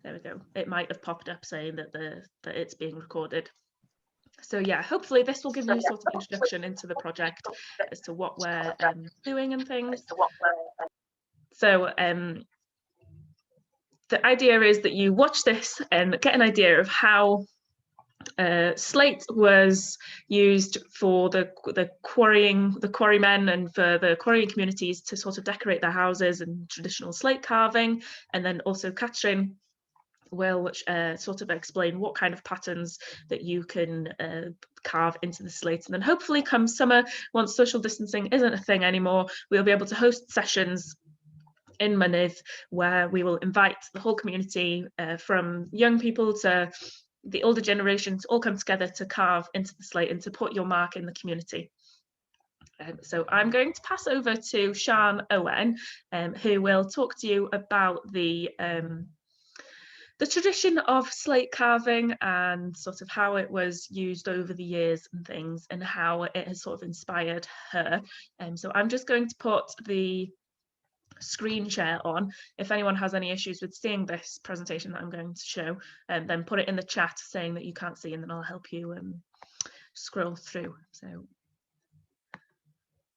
There we go. It might have popped up saying that that it's being recorded. So yeah, hopefully this will give you a sort of introduction into the project as to what we're doing and things. So the idea is that you watch this and get an idea of how Slate was used for the quarrymen and for the quarrying communities to sort of decorate their houses and traditional slate carving, and then also Katrin will sort of explain what kind of patterns that you can carve into the slate. And then hopefully come summer, once social distancing isn't a thing anymore, we'll be able to host sessions in Mynydd where we will invite the whole community, from young people to the older generation, to all come together to carve into the slate and to put your mark in the community. So I'm going to pass over to Sian Owen, who will talk to you about the tradition of slate carving and sort of how it was used over the years and things, and how it has sort of inspired her. So I'm just going to put the screen share on. If anyone has any issues with seeing this presentation that I'm going to show, then put it in the chat saying that you can't see, and then I'll help you scroll through. So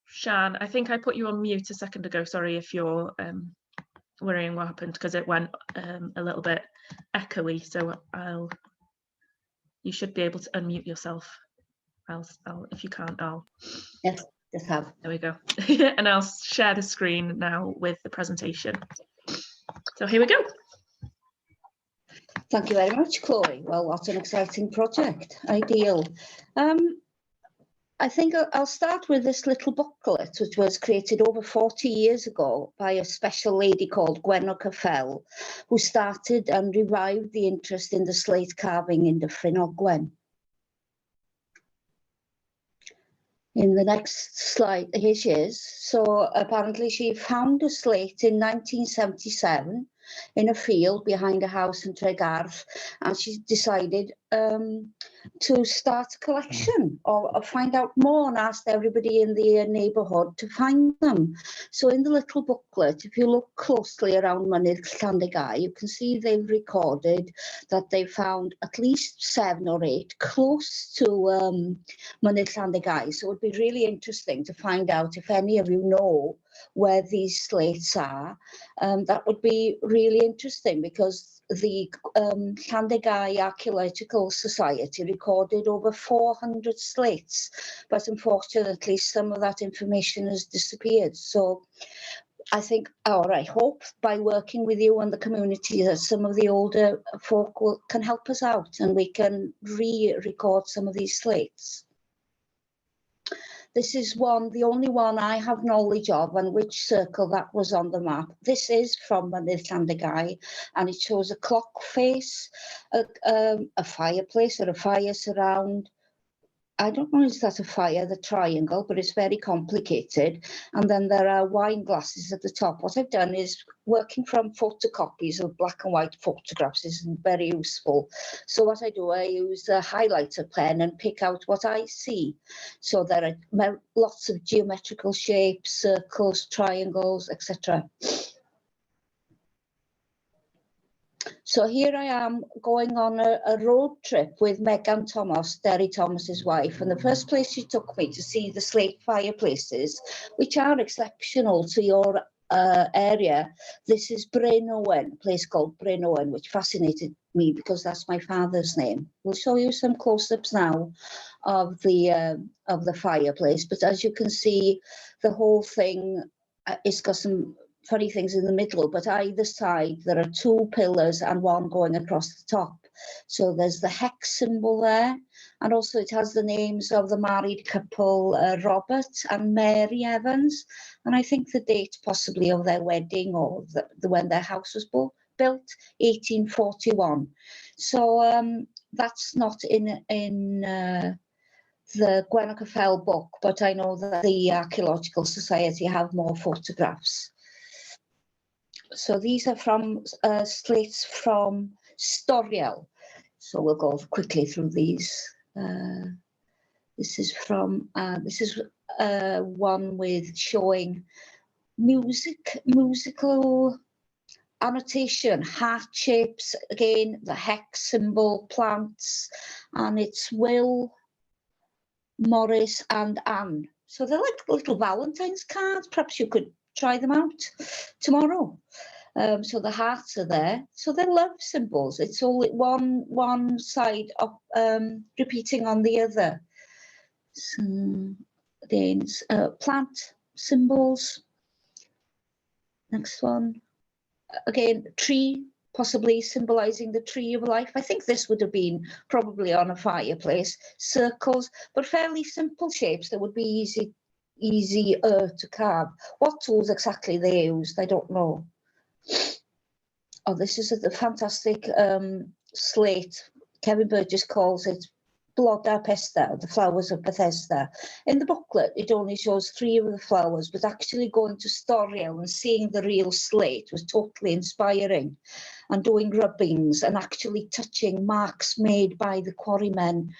Sian, I think I put you on mute a second ago. Sorry if you're worrying what happened, because it went a little bit echoey, so you should be able to unmute yourself. If you can't, yes, just have. There we go. And I'll share the screen now with the presentation. So here we go. Thank you very much, Chloe. Well, what an exciting project. Ideal. I think I'll start with this little booklet, which was created over 40 years ago by a special lady called Gwynedd, who started and revived the interest in the slate carving in the Ffrin Ogwen. In the next slide, here she is. So apparently she found a slate in 1977 in a field behind a house in Tregarth, and she decided to start a collection or find out more, and asked everybody in the neighbourhood to find them. So in the little booklet, if you look closely around Mynydd Llandygai, you can see they've recorded that they found at least 7 or 8 close to Mynydd Llandygai. So it would be really interesting to find out if any of you know where these slates are. That would be really interesting, because the Llandygai Archaeological Society recorded over 400 slates, but unfortunately some of that information has disappeared. So I think, or I hope, by working with you and the community, that some of the older folk can help us out and we can re-record some of these slates. This is the only one I have knowledge of, and which circle that was on the map. This is from Mynydd Llandygai, and it shows a clock face, a fireplace or a fire surround. I don't know, is that a fire, the triangle, but it's very complicated. And then there are wine glasses at the top. What I've done is, working from photocopies of black and white photographs is very useful. So what I do, I use a highlighter pen and pick out what I see. So there are lots of geometrical shapes, circles, triangles, etc. So here I am going on a road trip with Megan Thomas, Derry Thomas's wife, and the first place she took me to see the slate fireplaces, which are exceptional to your area. This is Bryn Owen, a place called Bryn Owen, which fascinated me because that's my father's name. We'll show you some close-ups now of the fireplace, but as you can see, the whole thing, it's got some funny things in the middle, but either side there are 2 pillars and one going across the top. So there's the hex symbol there, and also it has the names of the married couple, Robert and Mary Evans, and I think the date possibly of their wedding, or when their house was built, 1841. So that's not in the Gwynedd book, but I know that the Archaeological Society have more photographs. So these are from slates from Storiel. So we'll go quickly through these. This is from one with showing musical annotation, heart shapes, again, the hex symbol, plants, and it's Will, Morris and Anne. So they're like little Valentine's cards. Perhaps you could try them out tomorrow. So the hearts are there. So they're love symbols. It's all one side of repeating on the other. So then plant symbols. Next one. Again, tree, possibly symbolizing the tree of life. I think this would have been probably on a fireplace. Circles, but fairly simple shapes that would be easier to carve. What tools exactly they used, I don't know. Oh, this is a fantastic slate. Kevin Burgess calls it Bloda Pesta, the flowers of Bethesda. In the booklet, it only shows 3 of the flowers, but actually going to Storiel and seeing the real slate was totally inspiring. And doing rubbings and actually touching marks made by the quarrymen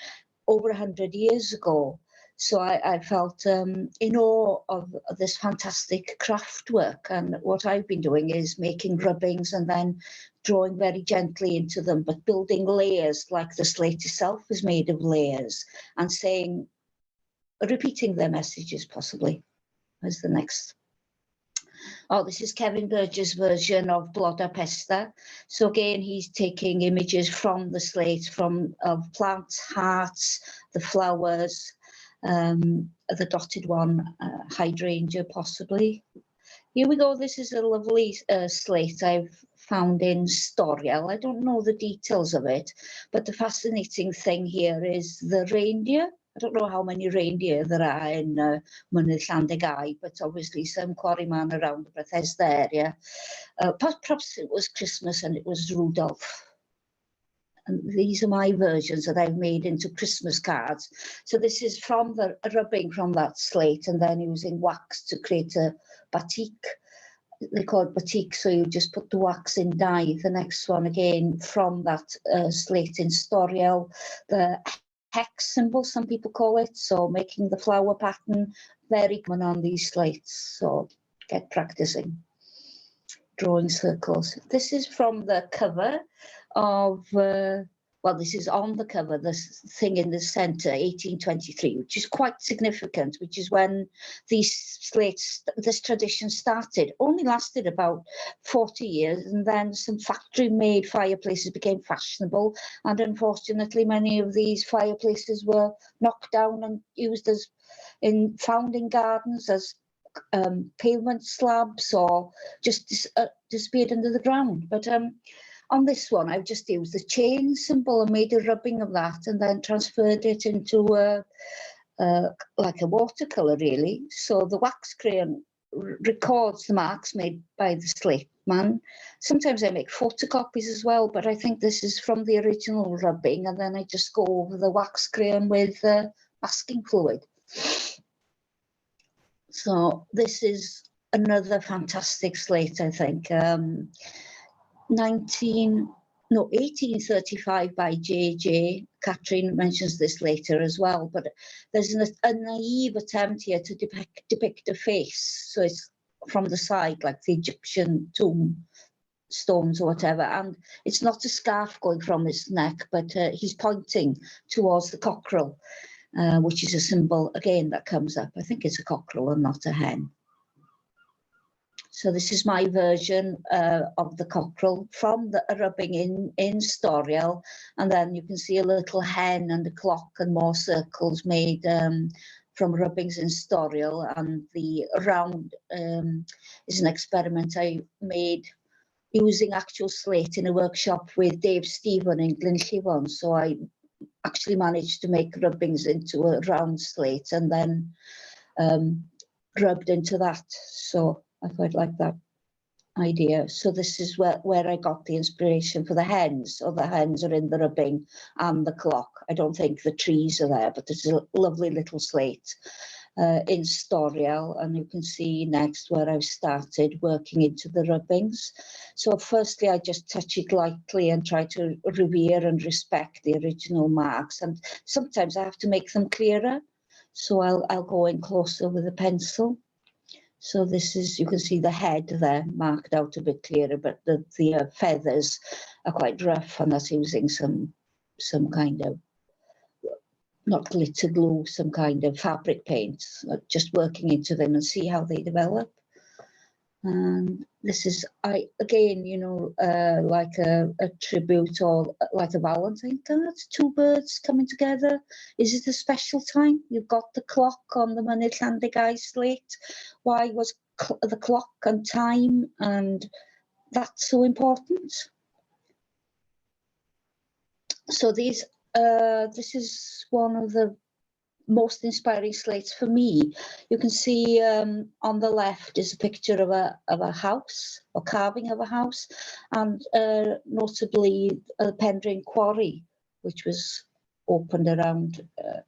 over 100 years ago. So I felt in awe of this fantastic craft work, and what I've been doing is making rubbings and then drawing very gently into them, but building layers like the slate itself is made of layers, and saying, repeating their messages possibly as the next. Oh, this is Kevin Burgess' version of Bloda Pesta. So again, he's taking images from the slate, of plants, hearts, the flowers, the dotted one, hydrangea possibly. Here we go. This is a lovely slate I've found in Storiel. I don't know the details of it, but the fascinating thing here is the reindeer. I don't know how many reindeer there are in Mynydd Llandygai, but obviously some quarryman around the Bethesda area. Perhaps it was Christmas and it was Rudolph. And these are my versions that I've made into Christmas cards. So this is from the rubbing from that slate and then using wax to create a batik. They call it batik, so you just put the wax in dye. The next one again from that slate in Storiel, the hex symbol, some people call it. So making the flower pattern, very common on these slates. So get practicing drawing circles. This is from the cover of, well, this is on the cover, this thing in the centre, 1823, which is quite significant, which is when these slates, this tradition started. Only lasted about 40 years, and then some factory-made fireplaces became fashionable, and unfortunately many of these fireplaces were knocked down and used as found in gardens as pavement slabs or just disappeared under the ground. But on this one, I've just used the chain symbol and made a rubbing of that and then transferred it into like a watercolour, really. So the wax crayon records the marks made by the slate man. Sometimes I make photocopies as well, but I think this is from the original rubbing, and then I just go over the wax crayon with masking fluid. So this is another fantastic slate, I think. 1835 by J.J. Catherine mentions this later as well, but there's a naive attempt here to depict a face. So it's from the side, like the Egyptian tomb stones or whatever, and it's not a scarf going from his neck, but he's pointing towards the cockerel. Which is a symbol, again, that comes up. I think it's a cockerel and not a hen. So this is my version of the cockerel from the rubbing in Storiel. And then you can see a little hen and a clock and more circles made from rubbings in Storiel. And the round is an experiment I made using actual slate in a workshop with Dave Stephen in Glynllifon. So I actually managed to make rubbings into a round slate and then rubbed into that. So I quite like that idea. So this is where I got the inspiration for the hens. So the hens are in the rubbing and the clock. I don't think the trees are there, but it's a lovely little slate in Storiel, and you can see next where I've started working into the rubbings. So firstly, I just touch it lightly and try to revere and respect the original marks, and sometimes I have to make them clearer, so I'll go in closer with a pencil. So this is, you can see the head there marked out a bit clearer, but the feathers are quite rough, and that's using some kind of, not glitter glue, some kind of fabric paints, just working into them and see how they develop. And this is, again, you know, like a tribute or like a Valentine card, two birds coming together. Is it a special time? You've got the clock on the Mynydd Llandygai slate. Why was the clock and time and that's so important? So these, this is one of the most inspiring slates for me. You can see on the left is a picture of a house, or carving of a house, and notably a Penrhyn quarry, which was opened around,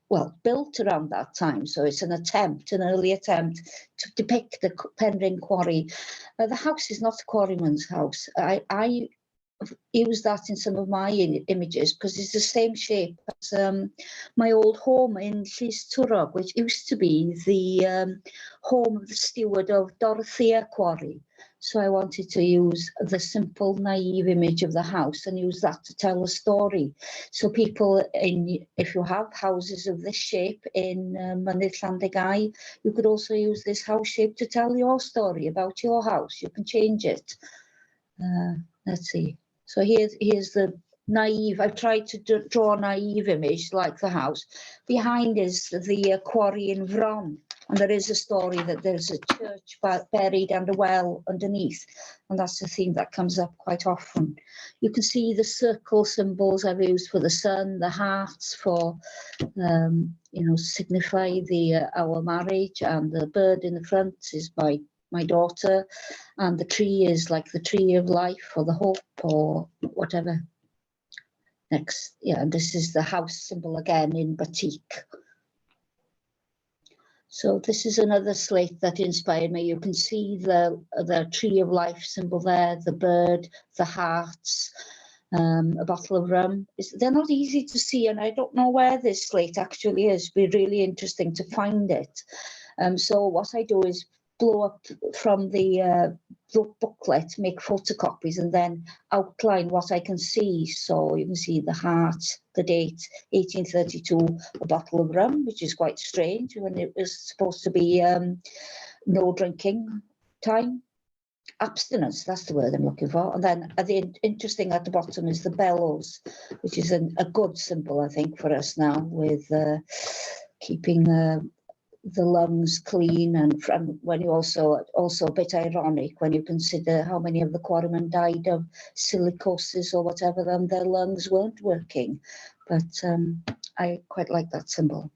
well, built around that time. So it's an early attempt to depict the Penrhyn quarry. The house is not a quarryman's house. I use that in some of my images because it's the same shape as my old home in Llys, which used to be the home of the steward of Dorothea Quarry. So I wanted to use the simple, naive image of the house and use that to tell a story. So people, if you have houses of this shape in Mynydd Llandygai, you could also use this house shape to tell your story about your house. You can change it. Let's see. So here's the naive. I've tried to draw a naive image like the house. Behind is the quarry in Fron, and there is a story that there's a church buried and a well underneath, and that's a theme that comes up quite often. You can see the circle symbols I've used for the sun, the hearts for you know, signify our marriage, and the bird in the front is my daughter, and the tree is like the tree of life or the hope or whatever. Next, yeah, and this is the house symbol again in batik. So this is another slate that inspired me. You can see the tree of life symbol there, the bird, the hearts, a bottle of rum. They're not easy to see, and I don't know where this slate actually is. It'd be really interesting to find it. So what I do is blow up from the booklet, make photocopies, and then outline what I can see. So you can see the heart, the date, 1832, a bottle of rum, which is quite strange when it was supposed to be no drinking time. Abstinence, that's the word I'm looking for. And then interesting at the bottom is the bellows, which is a good symbol, I think, for us now, with keeping the lungs clean, and when you also a bit ironic when you consider how many of the quarrymen died of silicosis or whatever, and their lungs weren't working. But I quite like that symbol.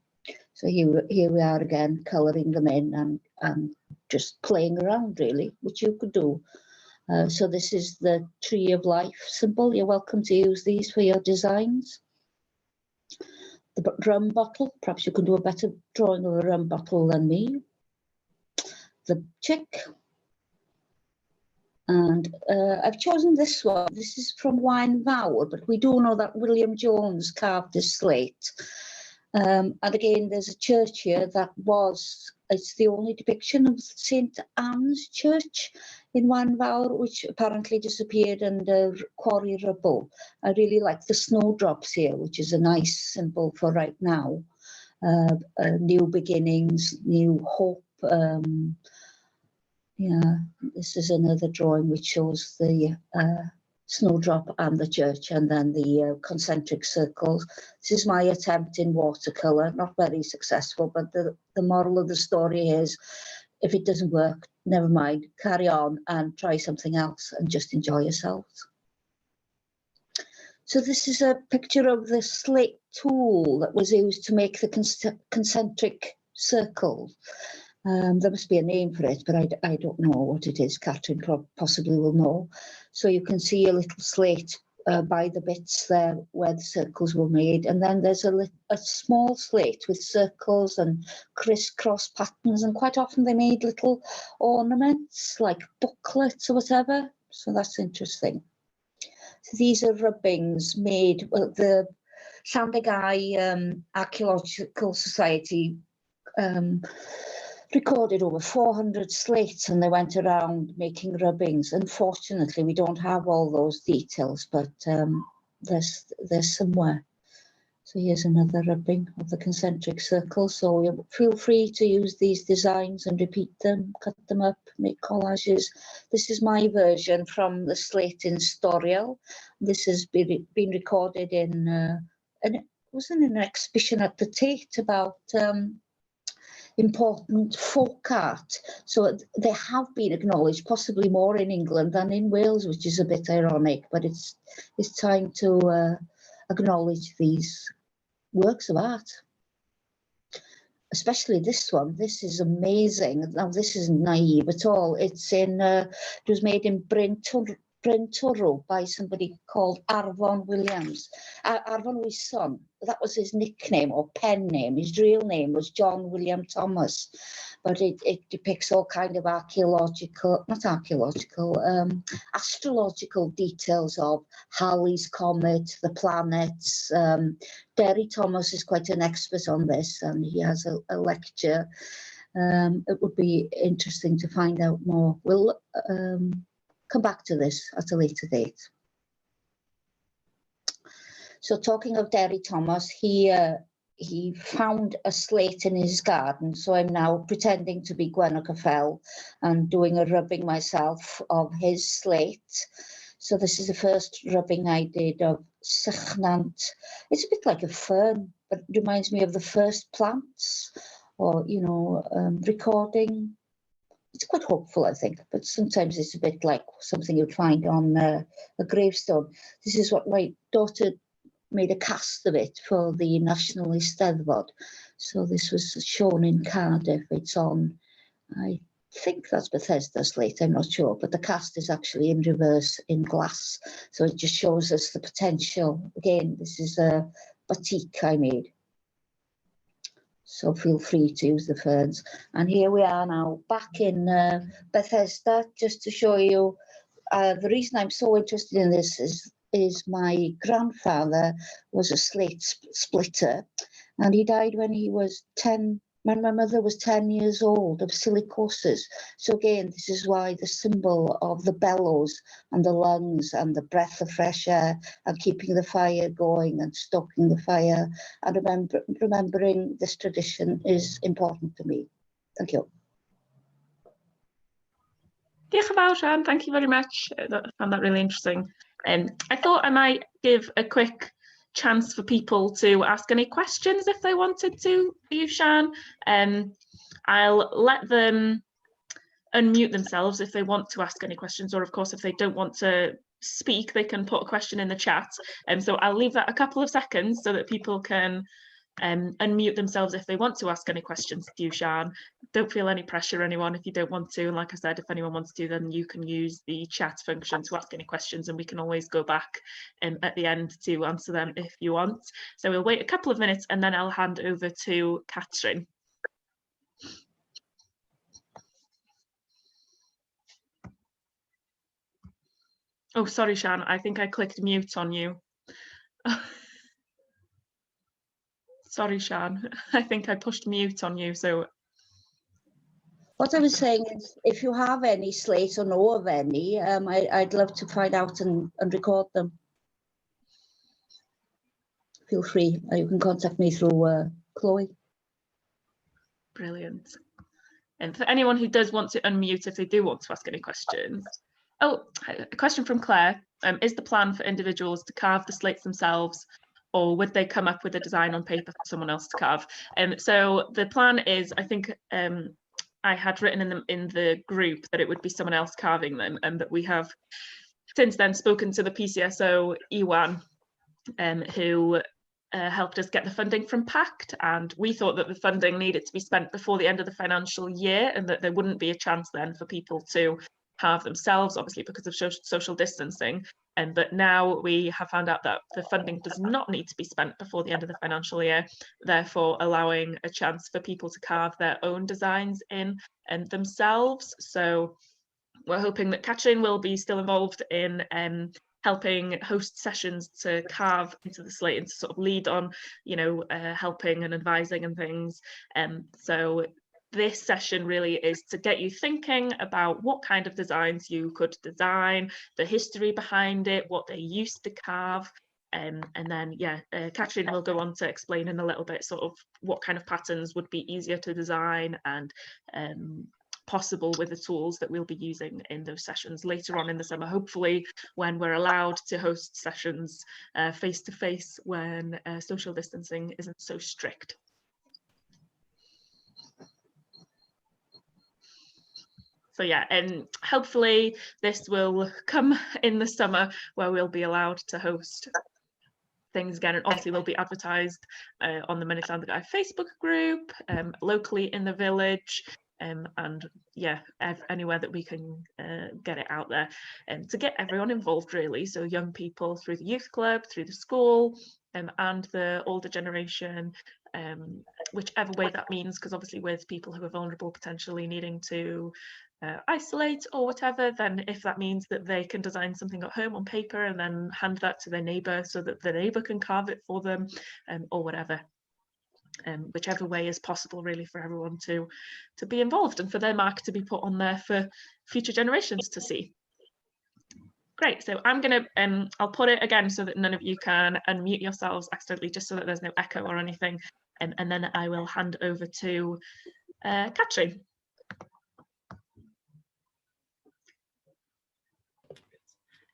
So here we are again, colouring them in and just playing around, really, which you could do. So this is the tree of life symbol. You're welcome to use these for your designs. The rum bottle, perhaps you can do a better drawing of a rum bottle than me. The chick. And I've chosen this one. This is from Wyn Fawr, but we do know that William Jones carved this slate. And again, there's a church here that it's the only depiction of St. Anne's Church in Wyn Fawr, which apparently disappeared under quarry rubble. I really like the snowdrops here, which is a nice symbol for right now. New beginnings, new hope. Yeah, this is another drawing which shows the snowdrop and the church, and then the concentric circles. This is my attempt in watercolour, not very successful, but the moral of the story is, if it doesn't work, never mind, carry on and try something else and just enjoy yourselves. So this is a picture of the slate tool that was used to make the concentric circles. There must be a name for it, but I don't know what it is. Catherine possibly will know. So you can see a little slate by the bits there where the circles were made. And then there's a small slate with circles and crisscross patterns. And quite often they made little ornaments like booklets or whatever. So that's interesting. So these are rubbings made, well, the Llandygai Archaeological Society recorded over 400 slates, and they went around making rubbings. Unfortunately, we don't have all those details, but there's somewhere. So here's another rubbing of the concentric circle. So feel free to use these designs and repeat them, cut them up, make collages. This is my version from the slate in Storiel. This has been recorded in, it was in an exhibition at the Tate about important folk art. So they have been acknowledged, possibly more in England than in Wales, which is a bit ironic, but it's time to acknowledge these works of art. Especially this one. This is amazing. Now this isn't naive at all. It's in, it was made in Bryn Twrw by somebody called Arfon Williams. Arfon was son. That was his nickname or pen name. His real name was John William Thomas. But it depicts all kind of astrological details of Halley's Comet, the planets. Derry Thomas is quite an expert on this, and he has a lecture. It would be interesting to find out more. We'll come back to this at a later date. So talking of Derry Thomas, he found a slate in his garden. So I'm now pretending to be Gwenna Caffel and doing a rubbing myself of his slate. So this is the first rubbing I did of Sychnant. It's a bit like a fern, but it reminds me of the first plants, or, you know, recording. It's quite hopeful, I think, but sometimes it's a bit like something you'd find on a gravestone. This is what my daughter made a cast of it for the National Eisteddfod. So this was shown in Cardiff. It's on, I think that's Bethesda Slate, I'm not sure, but the cast is actually in reverse in glass. So it just shows us the potential. Again, this is a batik I made. So feel free to use the ferns. And here we are now back in Bethesda, just to show you the reason I'm so interested in this is my grandfather was a slate splitter, and he died when he was 10, when my mother was 10 years old, of silicosis. So again, this is why the symbol of the bellows and the lungs and the breath of fresh air and keeping the fire going and stoking the fire and remembering this tradition is important to me. Thank you. Diolch yn fawr, Sian. Thank you very much. I found that really interesting. I thought I might give a quick chance for people to ask any questions if they wanted to you, Sian. I'll let them unmute themselves if they want to ask any questions, or of course if they don't want to speak, they can put a question in the chat. So I'll leave that a couple of seconds so that people can unmute themselves if they want to ask any questions to you, Sian. Don't feel any pressure, anyone, if you don't want to. And like I said, if anyone wants to, then you can use the chat function to ask any questions, and we can always go back at the end to answer them if you want. So we'll wait a couple of minutes and then I'll hand over to Catherine. Oh, sorry, Sian, I think I clicked mute on you. Sorry, Sian, I think I pushed mute on you, so. What I was saying is, if you have any slates or know of any, I'd love to find out and record them. Feel free. You can contact me through Chloe. Brilliant. And for anyone who does want to unmute, if they do want to ask any questions. Oh, a question from Claire. Is the plan for individuals to carve the slates themselves, or would they come up with a design on paper for someone else to carve? So the plan is, I think I had written in the group that it would be someone else carving them, and that we have since then spoken to the PCSO Iwan, who helped us get the funding from PACT, and we thought that the funding needed to be spent before the end of the financial year, and that there wouldn't be a chance then for people to carve themselves, obviously because of social distancing. But now we have found out that the funding does not need to be spent before the end of the financial year, therefore allowing a chance for people to carve their own designs in themselves. So we're hoping that Catherine will be still involved in helping host sessions to carve into the slate and to sort of lead on, you know, helping and advising and things. So this session really is to get you thinking about what kind of designs you could design, the history behind it, what they used to carve. And then, yeah, Catherine will go on to explain in a little bit sort of what kind of patterns would be easier to design and possible with the tools that we'll be using in those sessions later on in the summer, hopefully when we're allowed to host sessions face-to-face when social distancing isn't so strict. So yeah, and hopefully this will come in the summer where we'll be allowed to host things again, and obviously will be advertised on the Mynydd Llandygai Facebook group, locally in the village, and yeah, anywhere that we can get it out there, and to get everyone involved really. So young people through the youth club, through the school, and the older generation, whichever way that means, because obviously with people who are vulnerable potentially needing to isolate or whatever, then if that means that they can design something at home on paper and then hand that to their neighbour so that the neighbour can carve it for them, or whatever, whichever way is possible really for everyone to be involved and for their mark to be put on there for future generations to see. Great, so I'm gonna I'll put it again so that none of you can unmute yourselves accidentally, just so that there's no echo or anything, and then I will hand over to Catherine.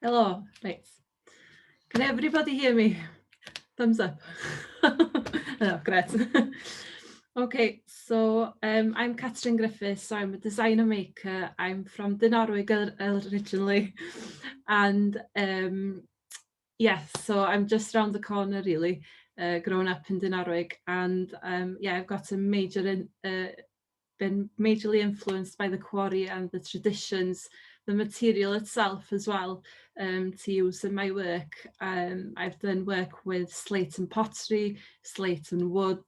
Hello, right. Can everybody hear me? Thumbs up. Oh, great. Okay, so I'm Catherine Griffiths, so I'm a designer maker. I'm from Dinorwig originally, and yes, so I'm just around the corner really, grown up in Dinorwig, and yeah, I've got a been majorly influenced by the quarry and the traditions, the material itself as well, to use in my work. I've done work with slate and pottery, slate and wood,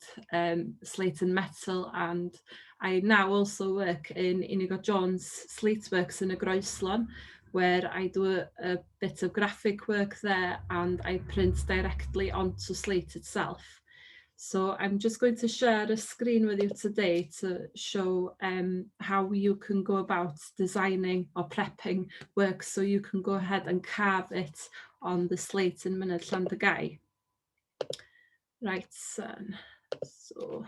slate and metal, and I now also work in Inigo Jones Slate Works in y Groeslon, where I do a bit of graphic work there and I print directly onto slate itself. So I'm just going to share a screen with you today to show how you can go about designing or prepping work so you can go ahead and carve it on the slate in Mynydd Llandygai. Right, so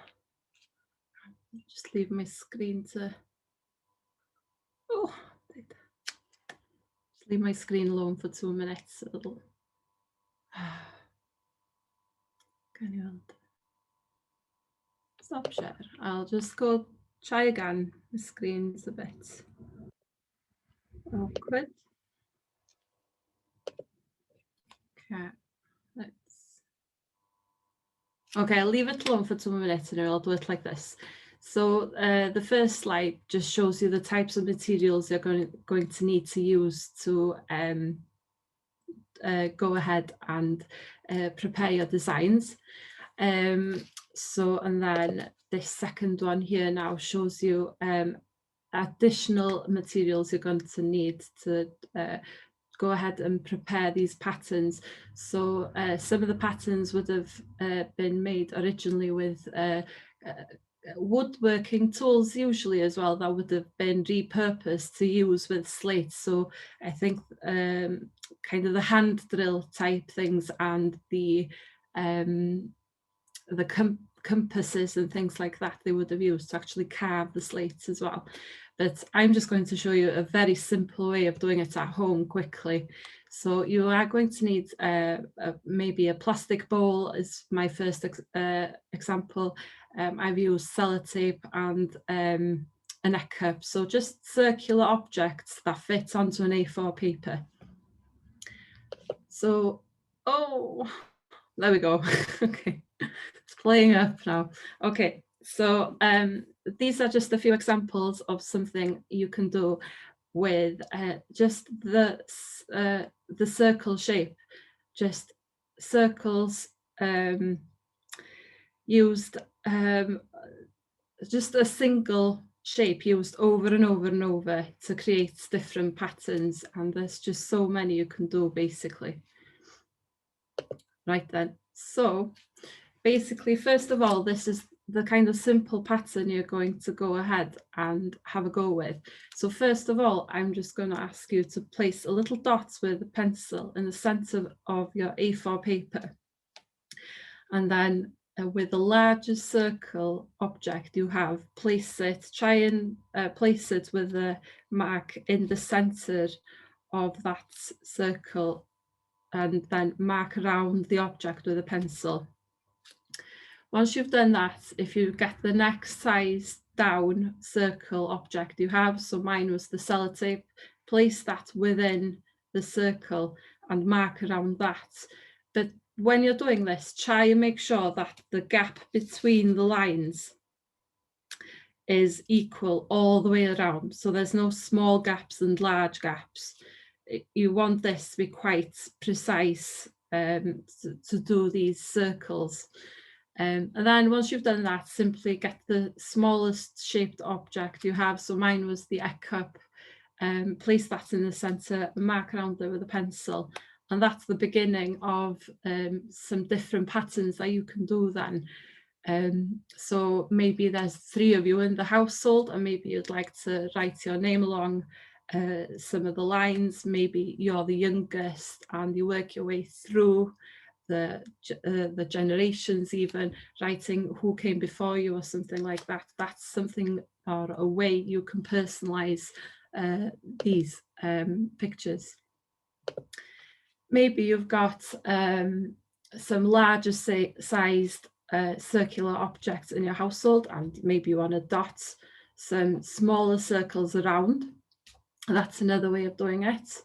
just leave my screen to, just leave my screen alone for 2 minutes. It'll, can you stop share? I'll just go try again. The screen's a bit awkward. Okay, okay, I'll leave it alone for 2 minutes and I'll do it like this. So the first slide just shows you the types of materials you're going to need to use to go ahead and prepare your designs. So, and then this second one here now shows you additional materials you're going to need to go ahead and prepare these patterns. So some of the patterns would have been made originally with woodworking tools usually as well, that would have been repurposed to use with slate. So I think kind of the hand drill type things and the compasses and things like that they would have used to actually carve the slates as well. But I'm just going to show you a very simple way of doing it at home quickly. So you are going to need maybe a plastic bowl is my first example. I've used sellotape and a neck cup. So just circular objects that fit onto an A4 paper. So, oh, there we go. Okay, it's playing up now. Okay, so these are just a few examples of something you can do with just the circle shape, just circles used, just a single shape used over and over and over to create different patterns, and there's just so many you can do basically. Right then, so basically first of all, this is the kind of simple pattern you're going to go ahead and have a go with. So first of all, I'm just going to ask you to place a little dot with a pencil in the center of your A4 paper. And then with the largest circle object you have, try and place it with a mark in the center of that circle, and then mark around the object with a pencil. Once you've done that, if you get the next size down circle object you have, so mine was the sellotape, place that within the circle and mark around that. But when you're doing this, try and make sure that the gap between the lines is equal all the way around. So there's no small gaps and large gaps. You want this to be quite precise to do these circles. And then once you've done that, simply get the smallest shaped object you have. So mine was the egg cup. Place that in the center, mark around there with a pencil. And that's the beginning of some different patterns that you can do then. So maybe there's 3 of you in the household, and maybe you'd like to write your name along some of the lines. Maybe you're the youngest and you work your way through the generations, even writing who came before you or something like that. That's something, or a way you can personalize these pictures. Maybe you've got some larger sized circular objects in your household, and maybe you want to dot some smaller circles around. That's another way of doing it.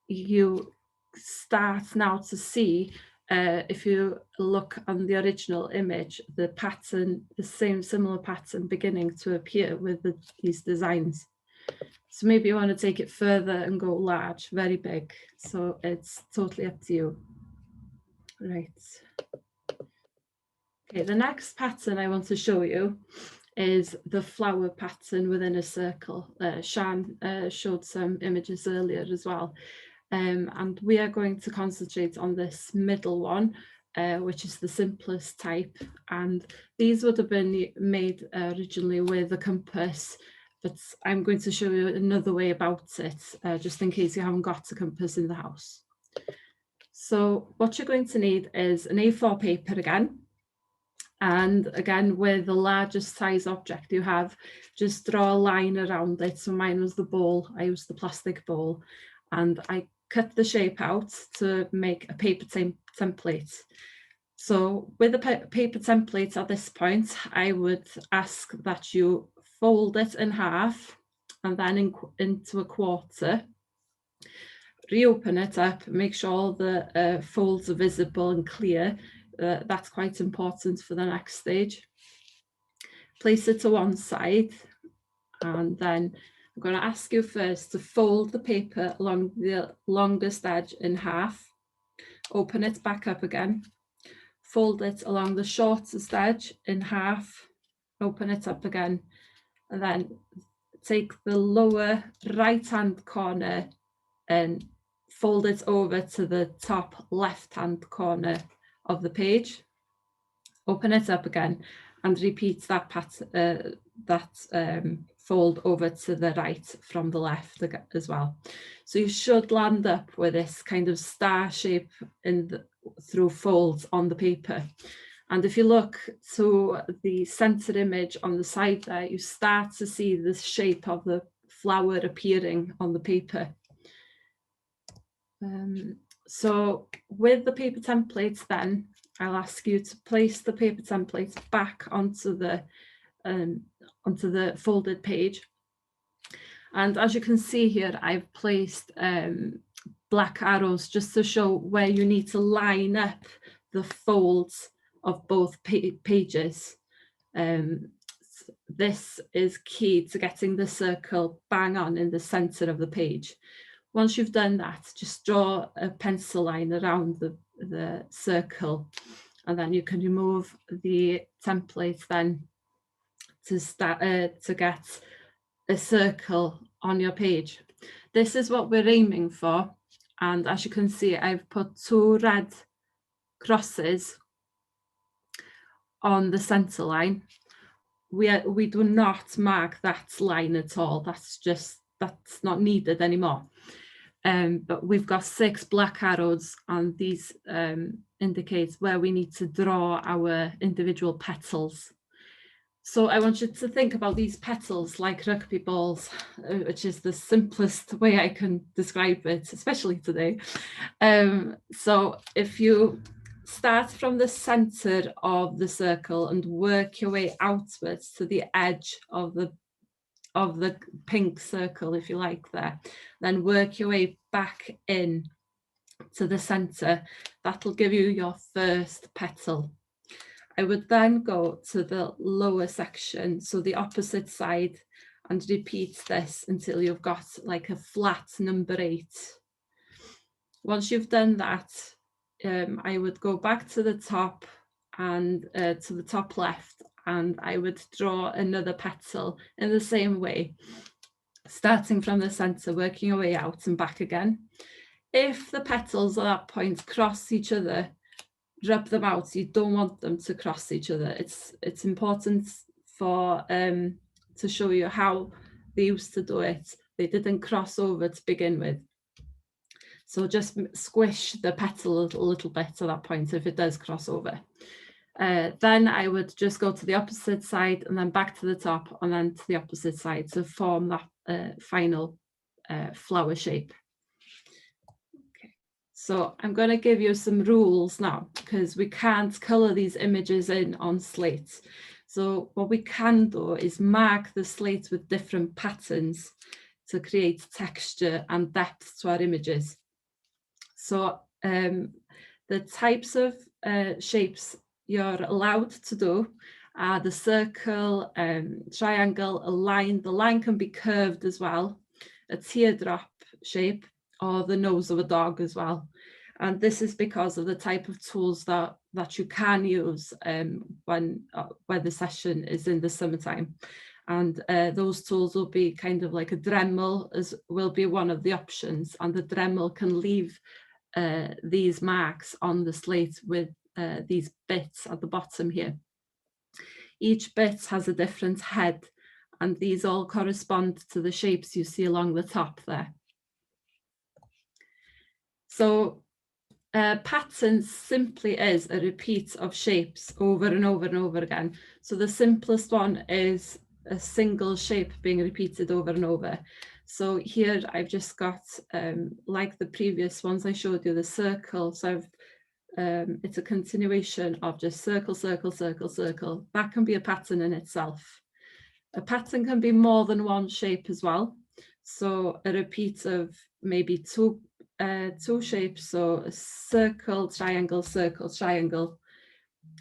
You start now to see, if you look on the original image, the pattern, the similar pattern beginning to appear with these designs. So maybe you want to take it further and go large, very big. So it's totally up to you. Right. Okay, the next pattern I want to show you is the flower pattern within a circle. Shan showed some images earlier as well. And we are going to concentrate on this middle one, which is the simplest type. And these would have been made originally with a compass, but I'm going to show you another way about it, just in case you haven't got a compass in the house. So what you're going to need is an A4 paper again. And again, with the largest size object you have, just draw a line around it. So mine was the bowl. I used the plastic bowl, and I cut the shape out to make a paper template. So with a paper template at this point, I would ask that you fold it in half and then into a quarter. Reopen it up, make sure the folds are visible and clear. That's quite important for the next stage. Place it to one side, and then I'm going to ask you first to fold the paper along the longest edge in half. Open it back up again. Fold it along the shortest edge in half. Open it up again. And then take the lower right-hand corner and fold it over to the top left-hand corner of the page. Open it up again and repeat that fold over to the right from the left as well. So you should land up with this kind of star shape through folds on the paper. And if you look to the center image on the side there, you start to see the shape of the flower appearing on the paper. So with the paper templates then, I'll ask you to place the paper template back onto the folded page. And as you can see here, I've placed black arrows just to show where you need to line up the folds of both pages. This is key to getting the circle bang on in the center of the page. Once you've done that, just draw a pencil line around the circle, and then you can remove the template then to get a circle on your page. This is what we're aiming for, and as you can see, I've put 2 red crosses on the centre line. We do not mark that line at all. That's not needed anymore. But we've got 6 black arrows, and these indicate where we need to draw our individual petals. So I want you to think about these petals like rugby balls, which is the simplest way I can describe it, especially today. So if you start from the center of the circle and work your way outwards to the edge of the pink circle, if you like, there, then work your way back in to the center. That'll give you your first petal. I would then go to the lower section, so the opposite side, and repeat this until you've got like a flat number 8. Once you've done that, I would go back to the top and to the top left, and I would draw another petal in the same way, starting from the center, working your way out and back again. If the petals at that point cross each other, rub them out. You don't want them to cross each other. It's important for to show you how they used to do it. They didn't cross over to begin with. So just squish the petal a little bit at that point if it does cross over. Then I would just go to the opposite side and then back to the top and then to the opposite side to form that final flower shape. So I'm going to give you some rules now, because we can't colour these images in on Slate. So what we can do is mark the slate with different patterns to create texture and depth to our images. So the types of shapes you're allowed to do are the circle, triangle, a line. The line can be curved as well, a teardrop shape, or the nose of a dog as well. And this is because of the type of tools that you can use when the session is in the summertime. And those tools will be kind of like a Dremel, as will be one of the options. And the Dremel can leave these marks on the slate with these bits at the bottom here. Each bit has a different head, and these all correspond to the shapes you see along the top there. So pattern simply is a repeat of shapes over and over and over again. So the simplest one is a single shape being repeated over and over. So here I've just got, like the previous ones I showed you, the circle. So it's a continuation of just circle, circle, circle, circle. That can be a pattern in itself. A pattern can be more than one shape as well. So a repeat of maybe two shapes, so a circle, triangle, circle, triangle,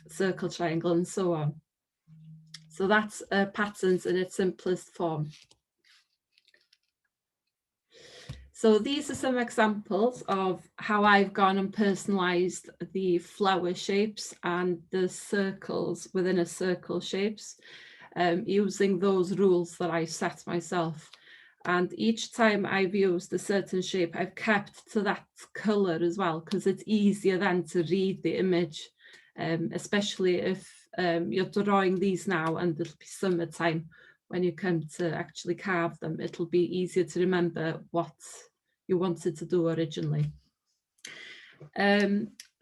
circle, triangle, and so on. So that's patterns in its simplest form. So these are some examples of how I've gone and personalized the flower shapes and the circles within a circle shapes, using those rules that I set myself. And each time I've used a certain shape, I've kept to that color as well, because it's easier then to read the image, especially if you're drawing these now and it'll be summertime. When you come to actually carve them, it'll be easier to remember what you wanted to do originally.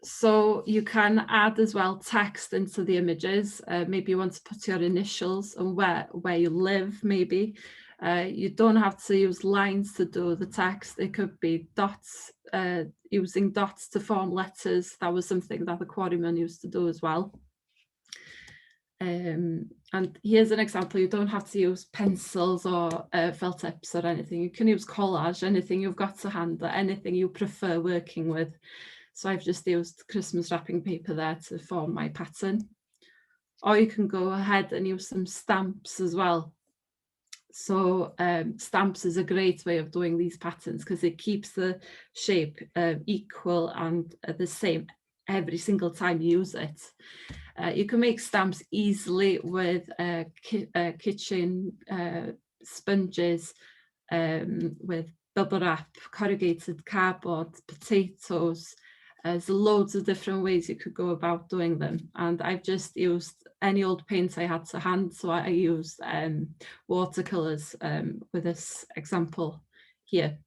So you can add as well text into the images. Maybe you want to put your initials and where you live, maybe. You don't have to use lines to do the text. It could be dots, using dots to form letters. That was something that the quarrymen used to do as well. And here's an example. You don't have to use pencils or felt tips or anything. You can use collage, anything you've got to hand, or anything you prefer working with. So I've just used Christmas wrapping paper there to form my pattern. Or you can go ahead and use some stamps as well. So stamps is a great way of doing these patterns because it keeps the shape equal and the same every single time you use it. You can make stamps easily with kitchen sponges, with bubble wrap, corrugated cardboard, potatoes, There's loads of different ways you could go about doing them, and I've just used any old paint I had to hand. So I used watercolors with this example here.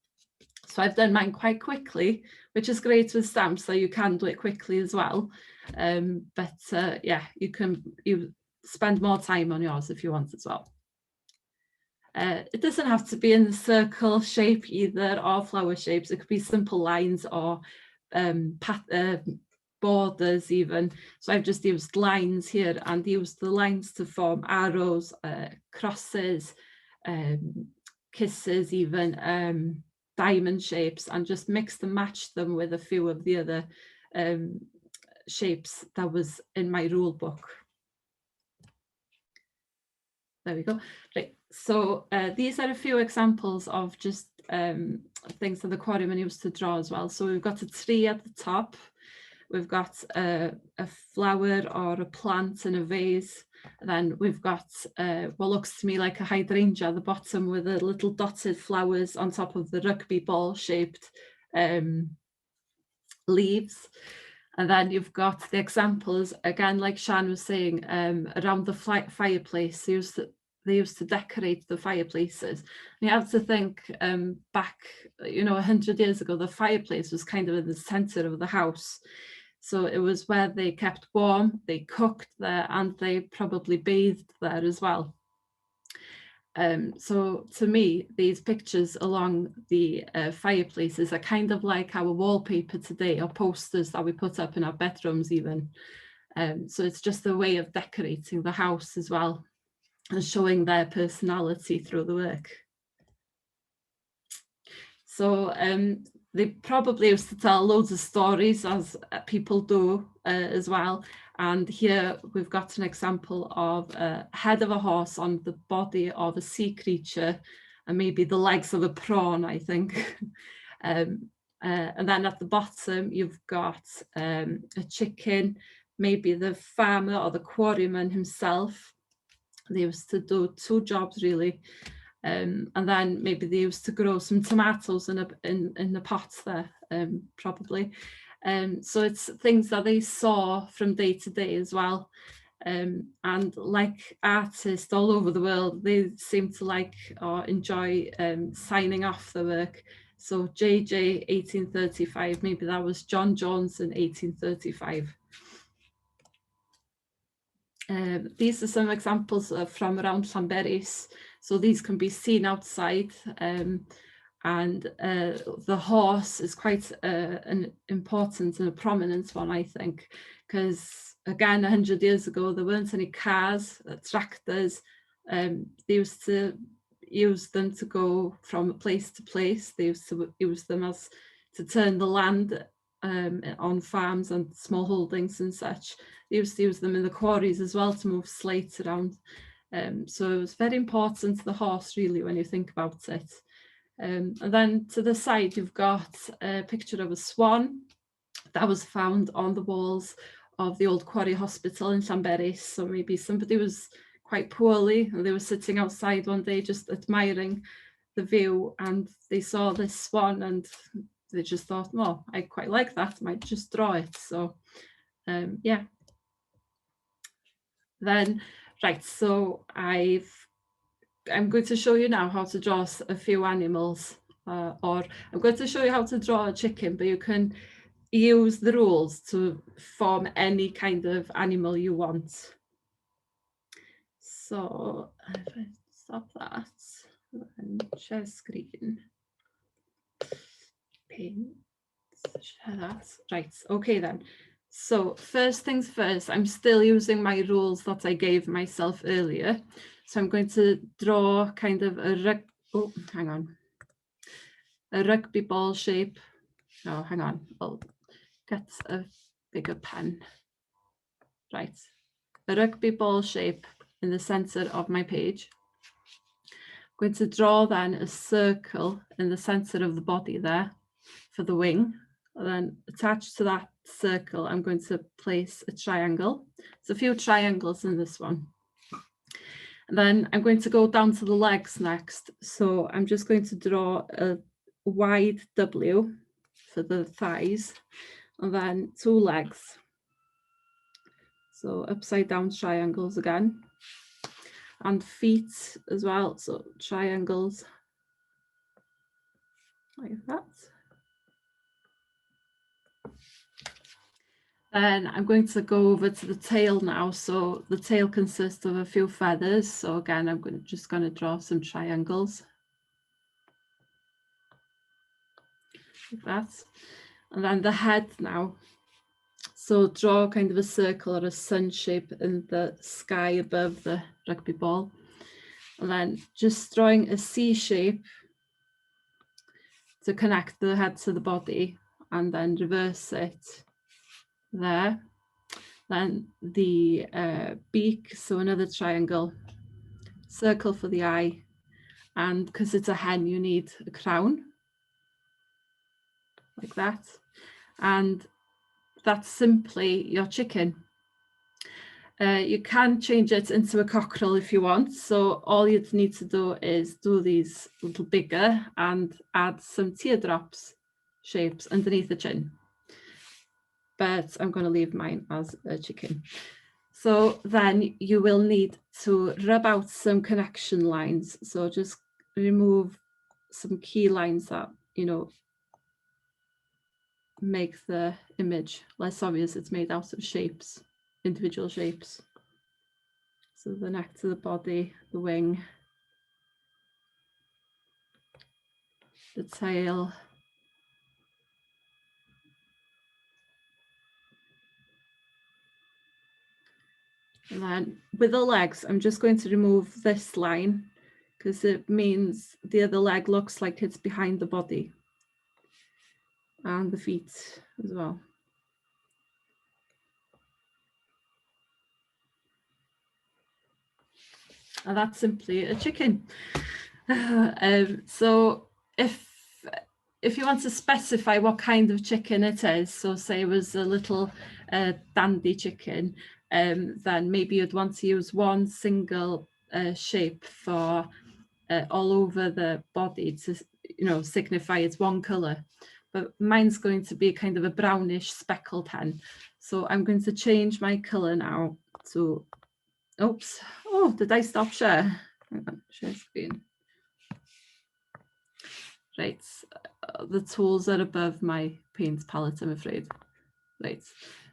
So I've done mine quite quickly, which is great with stamps, so you can do it quickly as well. Yeah, you spend more time on yours if you want as well. It doesn't have to be in the circle shape either, or flower shapes. It could be simple lines or borders even. So I've just used lines here and used the lines to form arrows, crosses, kisses even, diamond shapes, and just mixed and matched them with a few of the other shapes that was in my rule book. There we go. Right. So these are a few examples of just things that the quarryman used to draw as well. So we've got a tree at the top. We've got a flower or a plant in a vase. And then we've got what looks to me like a hydrangea at the bottom with the little dotted flowers on top of the rugby ball shaped leaves. And then you've got the examples, again, like Sian was saying, around the fireplace. They used to decorate the fireplaces. And you have to think back, 100 years ago, the fireplace was kind of in the center of the house. So it was where they kept warm, they cooked there, and they probably bathed there as well. So to me, these pictures along the fireplaces are kind of like our wallpaper today, or posters that we put up in our bedrooms even. So it's just a way of decorating the house as well and showing their personality through the work. So they probably used to tell loads of stories, as people do as well. And here we've got an example of a head of a horse on the body of a sea creature, and maybe the legs of a prawn, I think. And then at the bottom, you've got a chicken, maybe the farmer or the quarryman himself. They used to do two jobs really. And then maybe they used to grow some tomatoes in the pots there, probably. So it's things that they saw from day to day as well. And like artists all over the world, they seem to like or enjoy signing off the work. So JJ 1835, maybe that was John Jones in 1835. These are some examples from around Llanberis. So these can be seen outside, and the horse is quite an important and a prominent one, I think, because again, 100 years ago, there weren't any cars, tractors. They used to use them to go from place to place. They used to use them as to turn the land on farms and small holdings and such. They used to use them in the quarries as well to move slate around. So it's very important to the horse, really, when you think about it. And then to the side, you've got a picture of a swan that was found on the walls of the old quarry hospital in Llanberis. So maybe somebody was quite poorly and they were sitting outside one day just admiring the view, and they saw this swan and they just thought, oh, I quite like that, I might just draw it. So yeah. Then, right, so I'm going to show you now how to draw a few animals, or I'm going to show you how to draw a chicken, but you can use the rules to form any kind of animal you want. So if I stop that and share screen, paint, share that. Right, okay then. So first things first, I'm still using my rules that I gave myself earlier. So I'm going to draw kind of a rugby ball shape. Oh, hang on, I'll get a bigger pen. Right, a rugby ball shape in the center of my page. I'm going to draw then a circle in the center of the body there for the wing. And then attached to that circle, I'm going to place a triangle. There's a few triangles in this one. And then I'm going to go down to the legs next. So I'm just going to draw a wide W for the thighs. and then 2 legs. So upside down triangles again, and feet as well, so triangles like that. Then I'm going to go over to the tail now. So the tail consists of a few feathers. So again, I'm just going to draw some triangles like that. And then the head now. So draw kind of a circle or a sun shape in the sky above the rugby ball. And then just drawing a C shape to connect the head to the body, and then reverse it there. Then the beak, so another triangle, circle for the eye, and because it's a hen, you need a crown like that. And that's simply your chicken. You can change it into a cockerel if you want. So all you'd need to do is do these a little bigger and add some teardrops shapes underneath the chin. But I'm going to leave mine as a chicken. So then you will need to rub out some connection lines. So just remove some key lines that, you know, make the image less obvious. It's made out of shapes, individual shapes. So the neck to the body, the wing, the tail, and then with the legs, I'm just going to remove this line because it means the other leg looks like it's behind the body, and the feet as well. And that's simply a chicken. So if you want to specify what kind of chicken it is, so say it was a little dandy chicken, then maybe you'd want to use one single shape for all over the body to, you know, signify it's one colour. But mine's going to be kind of a brownish speckled hen. So I'm going to change my colour now to, oops, oh, did I stop share? Hang on, share screen. Right, the tools are above my paint palette, I'm afraid. Right,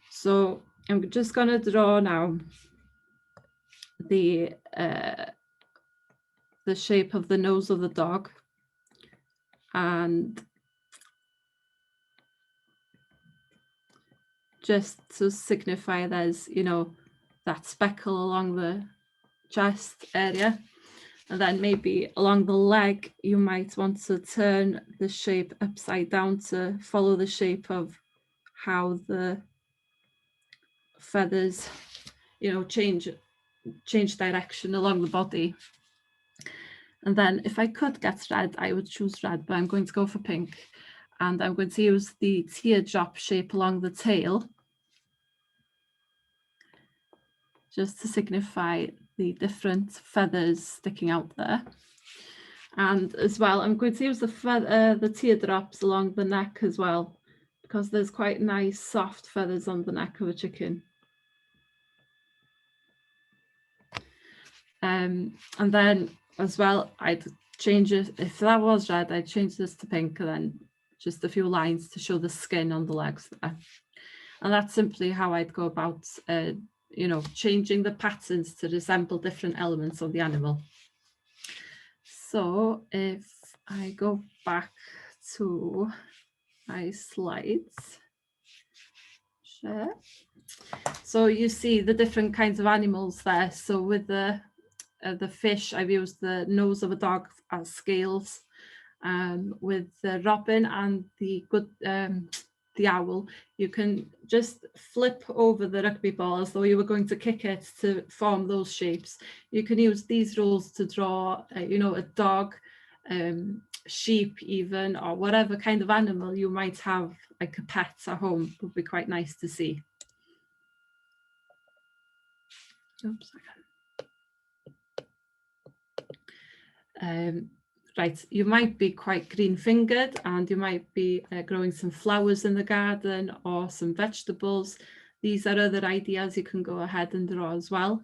so I'm just going to draw now the shape of the nose of the dog, and just to signify there's, you know, that speckle along the chest area. And then maybe along the leg, you might want to turn the shape upside down to follow the shape of how the feathers, you know, change direction along the body. And then if I could get red, I would choose red, but I'm going to go for pink. And I'm going to use the teardrop shape along the tail, just to signify the different feathers sticking out there. And as well, I'm going to use the teardrops along the neck as well, because there's quite nice soft feathers on the neck of a chicken. And then as well, I'd change it, if that was red, I'd change this to pink, and then just a few lines to show the skin on the legs there. And that's simply how I'd go about, you know, changing the patterns to resemble different elements of the animal. So if I go back to my slides, share. So you see the different kinds of animals there. So with the fish, I've used the nose of a dog as scales. With the robin and the owl, you can just flip over the rugby ball as though you were going to kick it to form those shapes. You can use these rules to draw, you know, a dog, sheep even, or whatever kind of animal you might have, like a pet at home. Would be quite nice to see. Oops. Right, you might be quite green-fingered and you might be growing some flowers in the garden or some vegetables. These are other ideas you can go ahead and draw as well.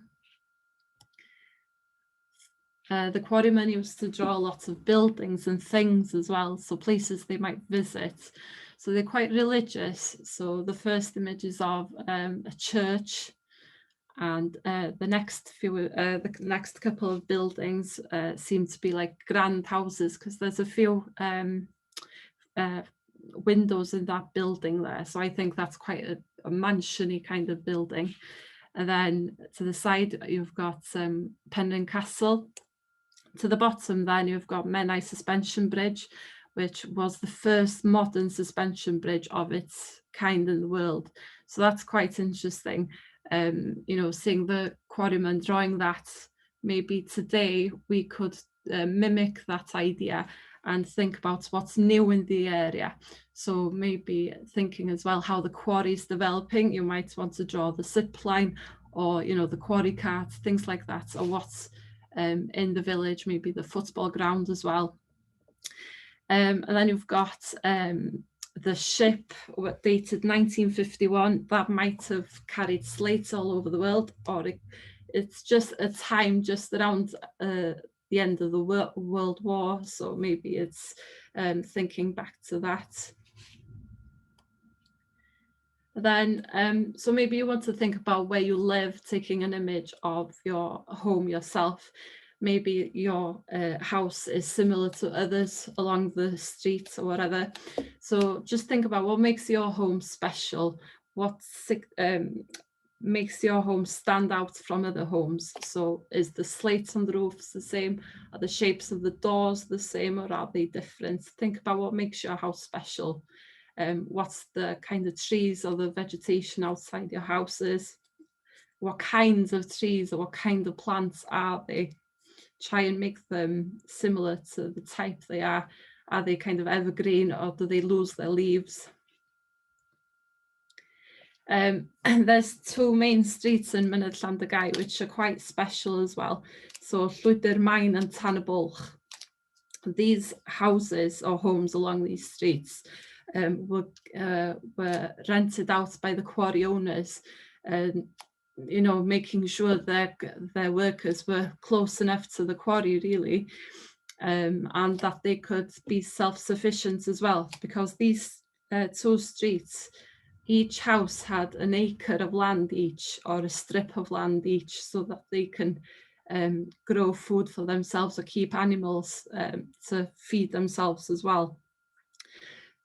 The quarrymen used to draw lots of buildings and things as well, so places they might visit. So they're quite religious. So the first image is of a church, and the next couple of buildings seem to be like grand houses, because there's a few windows in that building there. So I think that's quite a mansion-y kind of building. And then to the side, you've got Penrhyn Castle. To the bottom, then you've got Mynydd Suspension Bridge, which was the first modern suspension bridge of its kind in the world. So that's quite interesting. You know, seeing the quarryman drawing that, maybe today we could mimic that idea and think about what's new in the area. So maybe thinking as well how the quarry is developing, you might want to draw the zip line, or, you know, the quarry cart, things like that, or what's in the village, maybe the football ground as well. And then you've got the ship, dated 1951, that might have carried slates all over the world, or it's just a time just around the end of the World War, so maybe it's thinking back to that. Then, so maybe you want to think about where you live, taking an image of your home yourself. Maybe your house is similar to others along the street or whatever. So just think about what makes your home special, what makes your home stand out from other homes. So is the slates on the roofs the same? Are the shapes of the doors the same, or are they different? Think about what makes your house special. What's the kind of trees or the vegetation outside your houses? What kinds of trees or what kind of plants are they? Try and make them similar to the type they are. Are they kind of evergreen, or do they lose their leaves? And there's two main streets in Mynydd Llandygai which are quite special as well. So Llwybr Main and Tan y Bwlch. These houses or homes along these streets were rented out by the quarry owners, you know, making sure that their workers were close enough to the quarry, really, and that they could be self-sufficient as well, because these two streets, each house had an acre of land each, or a strip of land each, so that they can grow food for themselves or keep animals to feed themselves as well.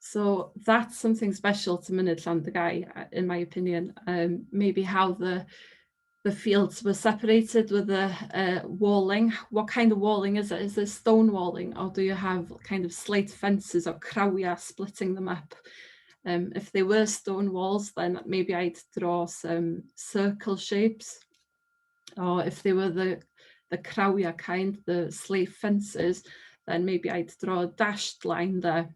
So that's something special to Mynydd Llandygai, in my opinion. Maybe how the fields were separated with the walling. What kind of walling is it? Is it stone walling, or do you have kind of slate fences or crawia splitting them up? If they were stone walls, then maybe I'd draw some circle shapes. Or if they were the crawia kind, the slate fences, then maybe I'd draw a dashed line there.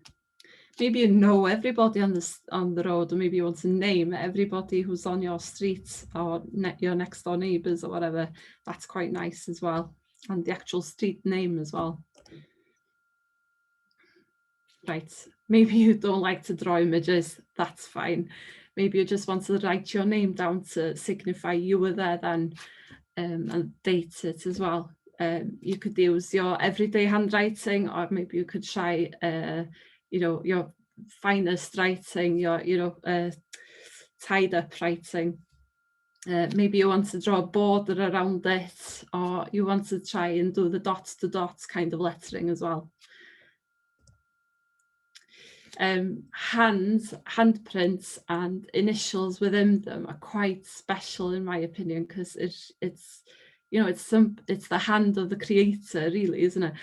Maybe you know everybody on the road, or maybe you want to name everybody who's on your street, or your next door neighbours or whatever. That's quite nice as well, and the actual street name as well. Right, maybe you don't like to draw images, that's fine. Maybe you just want to write your name down to signify you were there then, and date it as well. You could use your everyday handwriting, or maybe you could try you know, your finest writing, your, you know, tied up writing. Maybe you want to draw a border around it, or you want to try and do the dots to dots kind of lettering as well. Handprints and initials within them are quite special, in my opinion, because it's you know, it's the hand of the creator, really, isn't it?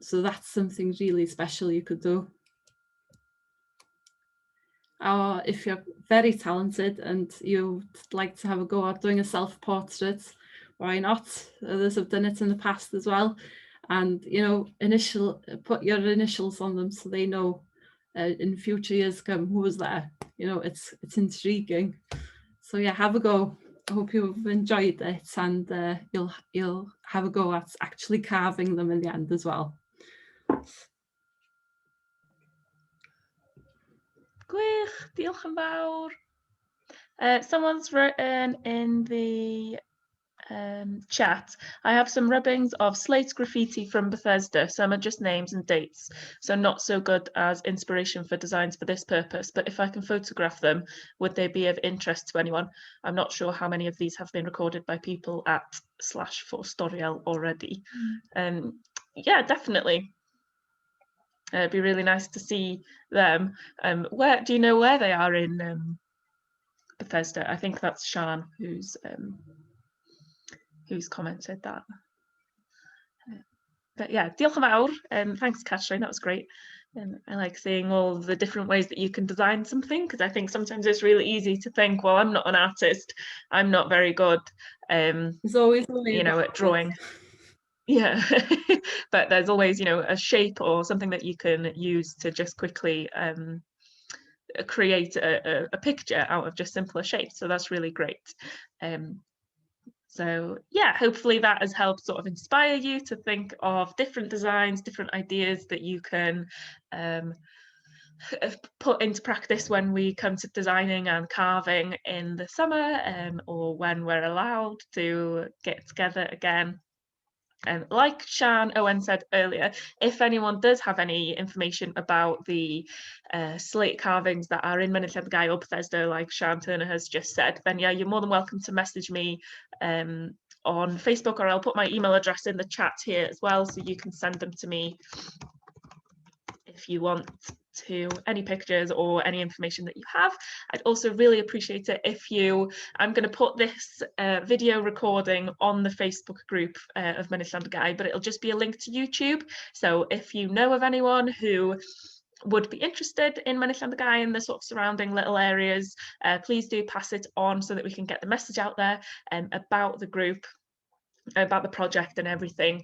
So that's something really special you could do. Or if you're very talented and you'd like to have a go at doing a self-portrait, why not? Others have done it in the past as well. And, you know, put your initials on them so they know in future years come who was there. You know, it's intriguing. So yeah, have a go. I hope you've enjoyed it, and you'll have a go at actually carving them in the end as well. Gwych, diolch yn fawr. Someone's written in the chat, I have some rubbings of slate graffiti from Bethesda. Some are just names and dates, so not so good as inspiration for designs for this purpose, but if I can photograph them, would they be of interest to anyone? I'm not sure how many of these have been recorded by people at /4storiel already. Yeah, definitely. It'd be really nice to see them. Where do you know where they are in Bethesda? I think that's Sian who's commented that. But yeah, diolch yn fawr. Thanks, Catherine, that was great. I like seeing all the different ways that you can design something, because I think sometimes it's really easy to think, well, I'm not an artist, I'm not very good, There's always a way, you know, at drawing. Yeah, but there's always, you know, a shape or something that you can use to just quickly create a picture out of just simpler shapes. So that's really great. So yeah, hopefully that has helped sort of inspire you to think of different designs, different ideas that you can put into practice when we come to designing and carving in the summer, or when we're allowed to get together again. And like Sian Owen said earlier, if anyone does have any information about the slate carvings that are in Mynydd Llandygai or Bethesda, like Sian Turner has just said, then yeah, you're more than welcome to message me on Facebook, or I'll put my email address in the chat here as well, so you can send them to me if you want to, any pictures or any information that you have. I'd also really appreciate it if you, I'm going to put this video recording on the Facebook group of Mynydd Llandygai, but it'll just be a link to YouTube. So if you know of anyone who would be interested in Mynydd Llandygai and the sort of surrounding little areas, please do pass it on so that we can get the message out there about the group, about the project and everything.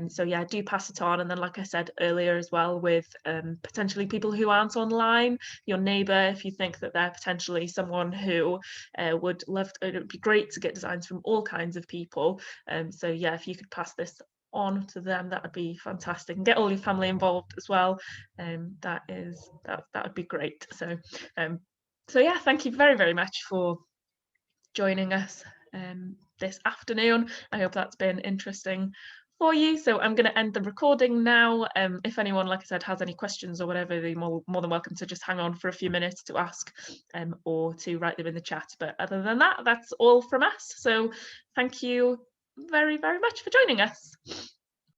So yeah, do pass it on. And then, like I said earlier as well, with potentially people who aren't online, your neighbour, if you think that they're potentially someone who would love to, it would be great to get designs from all kinds of people. So yeah, if you could pass this on to them, that would be fantastic, and get all your family involved as well. That would be great. So yeah, thank you very, very much for joining us this afternoon. I hope that's been interesting for you. So I'm going to end the recording now. If anyone, like I said, has any questions or whatever, they're more than welcome to just hang on for a few minutes to ask, or to write them in the chat. But other than that, that's all from us. So thank you very, very much for joining us.